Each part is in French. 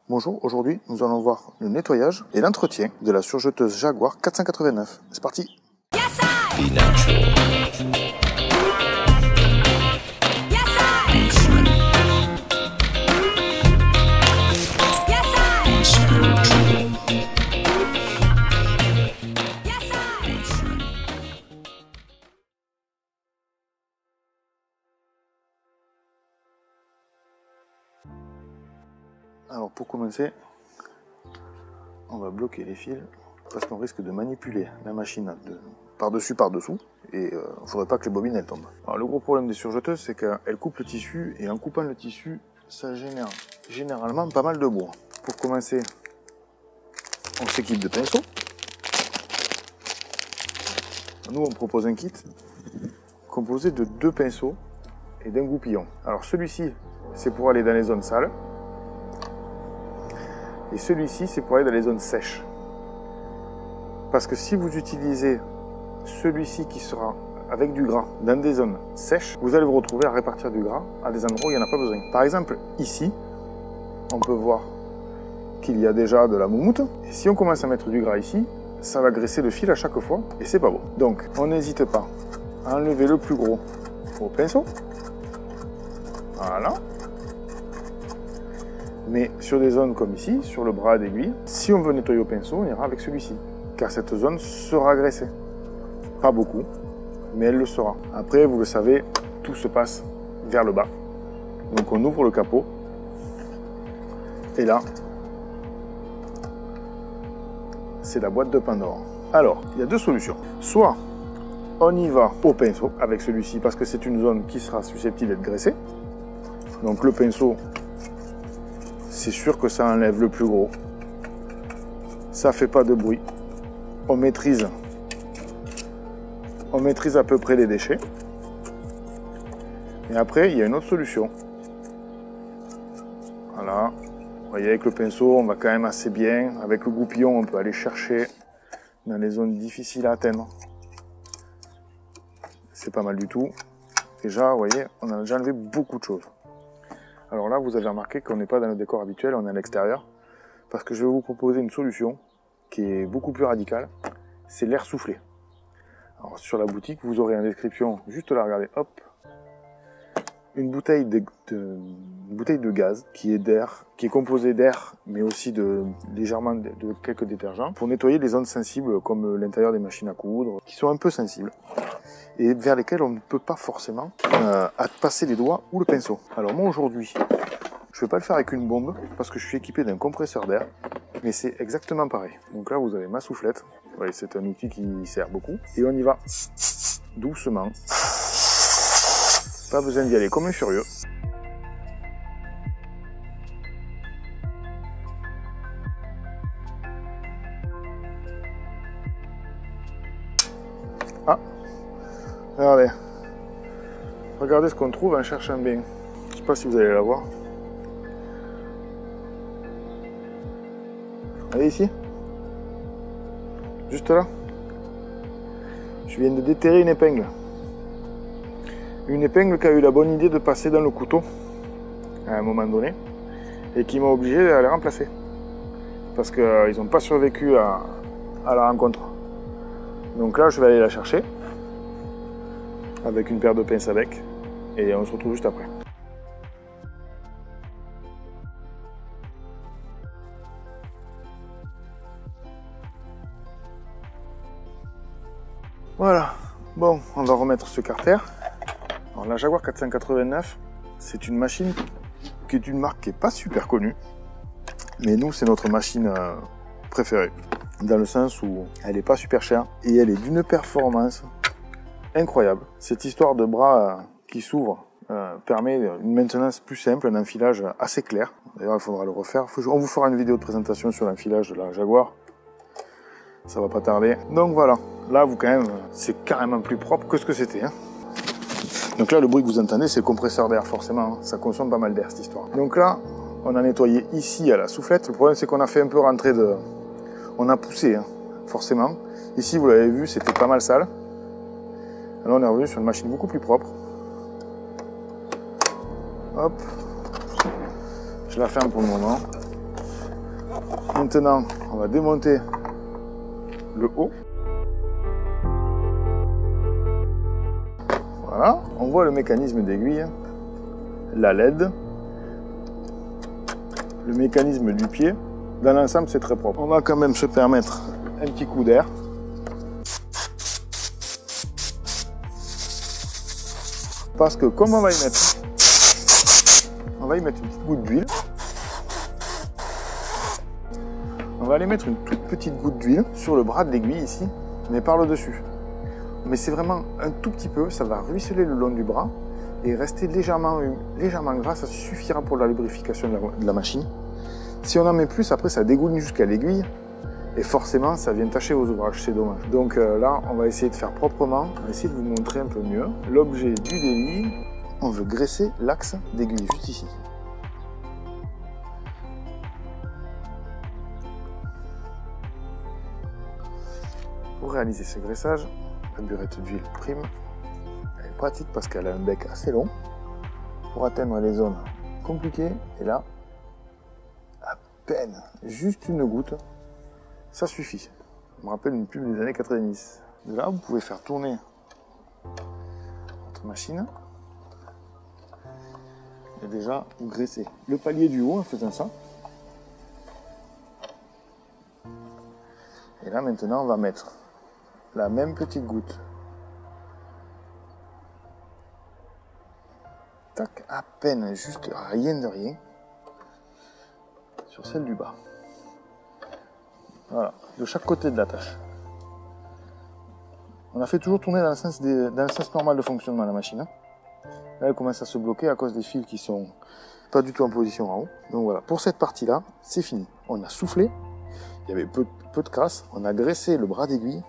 Bonjour, aujourd'hui nous allons voir le nettoyage et l'entretien de la surjeteuse Jaguar 489. C'est parti. Alors pour commencer, on va bloquer les fils parce qu'on risque de manipuler la machine par-dessus, par-dessous et il ne faudrait pas que les bobines elles tombent. Alors le gros problème des surjeteuses, c'est qu'elles coupent le tissu et en coupant le tissu, ça génère généralement pas mal de bois. Pour commencer, on s'équipe de pinceaux. Nous on propose un kit composé de 2 pinceaux et d'un goupillon. Alors celui-ci, c'est pour aller dans les zones sales. Et celui-ci, c'est pour aller dans les zones sèches. Parce que si vous utilisez celui-ci qui sera avec du gras dans des zones sèches, vous allez vous retrouver à répartir du gras à des endroits où il n'y en a pas besoin. Par exemple, ici, on peut voir qu'il y a déjà de la moumoute. Et si on commence à mettre du gras ici, ça va graisser le fil à chaque fois et c'est pas bon. Donc, on n'hésite pas à enlever le plus gros au pinceau. Voilà. Mais sur des zones comme ici, sur le bras d'aiguille, si on veut nettoyer au pinceau, on ira avec celui-ci. Car cette zone sera graissée. Pas beaucoup, mais elle le sera. Après, vous le savez, tout se passe vers le bas. Donc on ouvre le capot. Et là, c'est la boîte de Pandore. Alors, il y a 2 solutions. Soit on y va au pinceau avec celui-ci parce que c'est une zone qui sera susceptible d'être graissée. Donc le pinceau, c'est sûr que ça enlève le plus gros. Ça fait pas de bruit. On maîtrise à peu près les déchets. Et après, il y a une autre solution. Voilà. Vous voyez, avec le pinceau, on va quand même assez bien. Avec le goupillon, on peut aller chercher dans les zones difficiles à atteindre. C'est pas mal du tout. Déjà, vous voyez, on a déjà enlevé beaucoup de choses. Alors là, vous avez remarqué qu'on n'est pas dans le décor habituel, on est à l'extérieur. Parce que je vais vous proposer une solution qui est beaucoup plus radicale. C'est l'air soufflé. Alors sur la boutique, vous aurez en description, juste là, regardez, hop, une bouteille de gaz qui est d'air, qui est composée d'air, mais aussi légèrement de quelques détergents, pour nettoyer les zones sensibles comme l'intérieur des machines à coudre, qui sont un peu sensibles, et vers lesquelles on ne peut pas forcément passer les doigts ou le pinceau. Alors moi aujourd'hui, je ne vais pas le faire avec une bombe, parce que je suis équipé d'un compresseur d'air, mais c'est exactement pareil. Donc là, vous avez ma soufflette. Ouais, c'est un outil qui sert beaucoup. Et on y va doucement. Pas besoin d'y aller comme un furieux. Ah, regardez. Regardez ce qu'on trouve en cherchant bien. Je ne sais pas si vous allez la voir. Allez ici. Juste là. Je viens de déterrer une épingle. Une épingle qui a eu la bonne idée de passer dans le couteau à un moment donné et qui m'a obligé à la remplacer. Parce qu'ils n'ont pas survécu à la rencontre. Donc là, je vais aller la chercher avec une paire de pinces à bec et on se retrouve juste après. Voilà, bon, on va remettre ce carter. Alors, la Jaguar 489, c'est une machine qui est une marque qui n'est pas super connue, mais nous, c'est notre machine préférée, dans le sens où elle n'est pas super chère et elle est d'une performance incroyable. Cette histoire de bras qui s'ouvre permet une maintenance plus simple, un enfilage assez clair. D'ailleurs, il faudra le refaire. On vous fera une vidéo de présentation sur l'enfilage de la Jaguar. Ça va pas tarder. Donc voilà, là vous quand même, c'est carrément plus propre que ce que c'était. Hein. Donc là le bruit que vous entendez c'est le compresseur d'air forcément, hein. Ça consomme pas mal d'air cette histoire. Donc là, on a nettoyé ici à la soufflette. Le problème c'est qu'on a fait un peu rentrer de... On a poussé, hein, forcément. Ici vous l'avez vu, c'était pas mal sale. Alors on est revenu sur une machine beaucoup plus propre. Hop. Je la ferme pour le moment. Maintenant, on va démonter le haut. Voilà, on voit le mécanisme d'aiguille, la LED, le mécanisme du pied. Dans l'ensemble, c'est très propre. On va quand même se permettre un petit coup d'air. Parce que comme on va y mettre une petite goutte d'huile. On va aller mettre une toute petite goutte d'huile sur le bras de l'aiguille ici, mais par le dessus. Mais c'est vraiment un tout petit peu, ça va ruisseler le long du bras et rester légèrement gras, ça suffira pour la lubrification de la machine. Si on en met plus, après ça dégouline jusqu'à l'aiguille et forcément ça vient tacher vos ouvrages, c'est dommage. Donc là, on va essayer de faire proprement, on va essayer de vous montrer un peu mieux. L'objet du délit, on veut graisser l'axe d'aiguille juste ici. Pour réaliser ce graissage, la burette d'huile prime, elle est pratique parce qu'elle a un bec assez long pour atteindre les zones compliquées. Et là, à peine, juste une goutte, ça suffit. Ça me rappelle une pub des années 90. De là, vous pouvez faire tourner votre machine et déjà vous graissez le palier du haut en faisant ça. Et là maintenant, on va mettre la même petite goutte. Tac, à peine, juste rien de rien. Sur celle du bas. Voilà, de chaque côté de la tâche. On a fait toujours tourner dans le sens normal de fonctionnement de la machine. Là, elle commence à se bloquer à cause des fils qui sont pas du tout en position en haut. Donc voilà, pour cette partie-là, c'est fini. On a soufflé, il y avait peu de crasse, on a graissé le bras d'aiguille.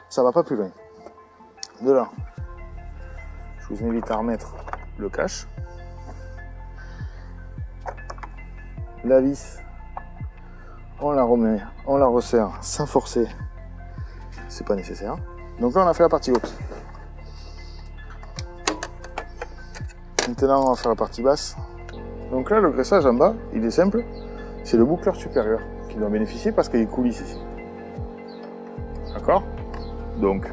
Ça va pas plus loin. De là, je vous invite à remettre le cache. La vis, on la remet, on la resserre sans forcer. C'est pas nécessaire. Donc là, on a fait la partie haute. Maintenant, on va faire la partie basse. Donc là, le graissage en bas, il est simple. C'est le boucleur supérieur qui doit bénéficier parce qu'il coulisse ici. D'accord ? Donc,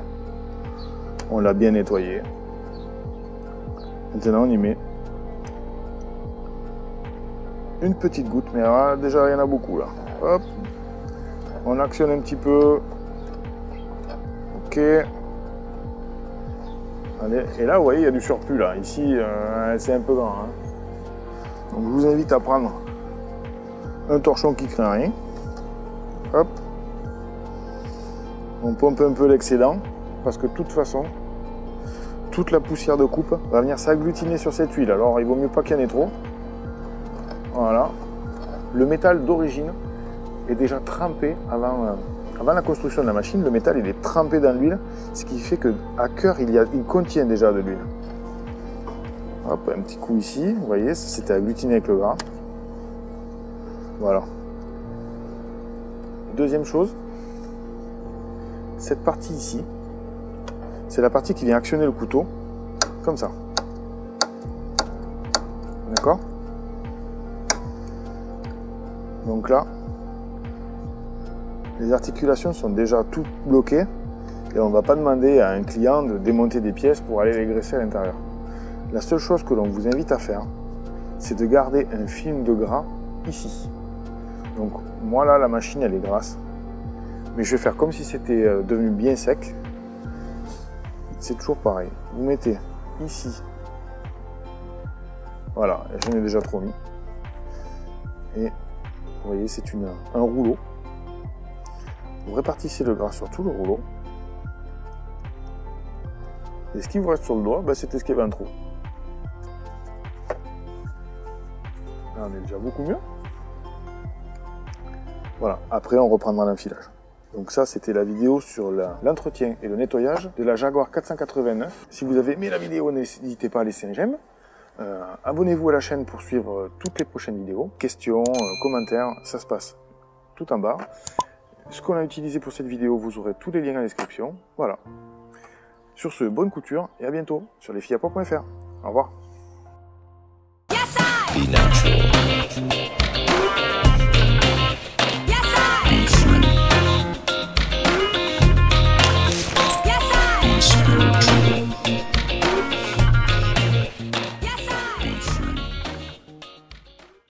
on l'a bien nettoyé. Maintenant, on y met une petite goutte, mais là, déjà, il y en a beaucoup là. Hop, on actionne un petit peu. Ok. Allez, et là, vous voyez, il y a du surplus là. Ici, c'est un peu grand. Hein. Donc, je vous invite à prendre un torchon qui craint rien. Hop. On pompe un peu l'excédent parce que de toute façon, toute la poussière de coupe va venir s'agglutiner sur cette huile. Alors il vaut mieux pas qu'il y en ait trop. Voilà. Le métal d'origine est déjà trempé avant la construction de la machine. Le métal il est trempé dans l'huile, ce qui fait qu'à cœur il contient déjà de l'huile. Hop, un petit coup ici, vous voyez, ça s'était agglutiné avec le gras. Voilà. Deuxième chose. Cette partie ici, c'est la partie qui vient actionner le couteau, comme ça. D'accord? Donc là, les articulations sont déjà toutes bloquées et on ne va pas demander à un client de démonter des pièces pour aller les graisser à l'intérieur. La seule chose que l'on vous invite à faire, c'est de garder un film de gras ici. Donc moi là, la machine elle est grasse. Mais je vais faire comme si c'était devenu bien sec. C'est toujours pareil. Vous mettez ici. Voilà, j'en ai déjà trop mis. Et vous voyez, c'est un rouleau. Vous répartissez le gras sur tout le rouleau. Et ce qui vous reste sur le doigt, bah, c'était ce qu'il y avait en trop. Là, on est déjà beaucoup mieux. Voilà, après on reprendra l'enfilage. Donc ça, c'était la vidéo sur l'entretien et le nettoyage de la Jaguar 489. Si vous avez aimé la vidéo, n'hésitez pas à laisser un j'aime. Abonnez-vous à la chaîne pour suivre toutes les prochaines vidéos. Questions, commentaires, ça se passe tout en bas. Ce qu'on a utilisé pour cette vidéo, vous aurez tous les liens en description. Voilà. Sur ce, bonne couture et à bientôt sur lesfilleaport.fr. Au revoir. Yes,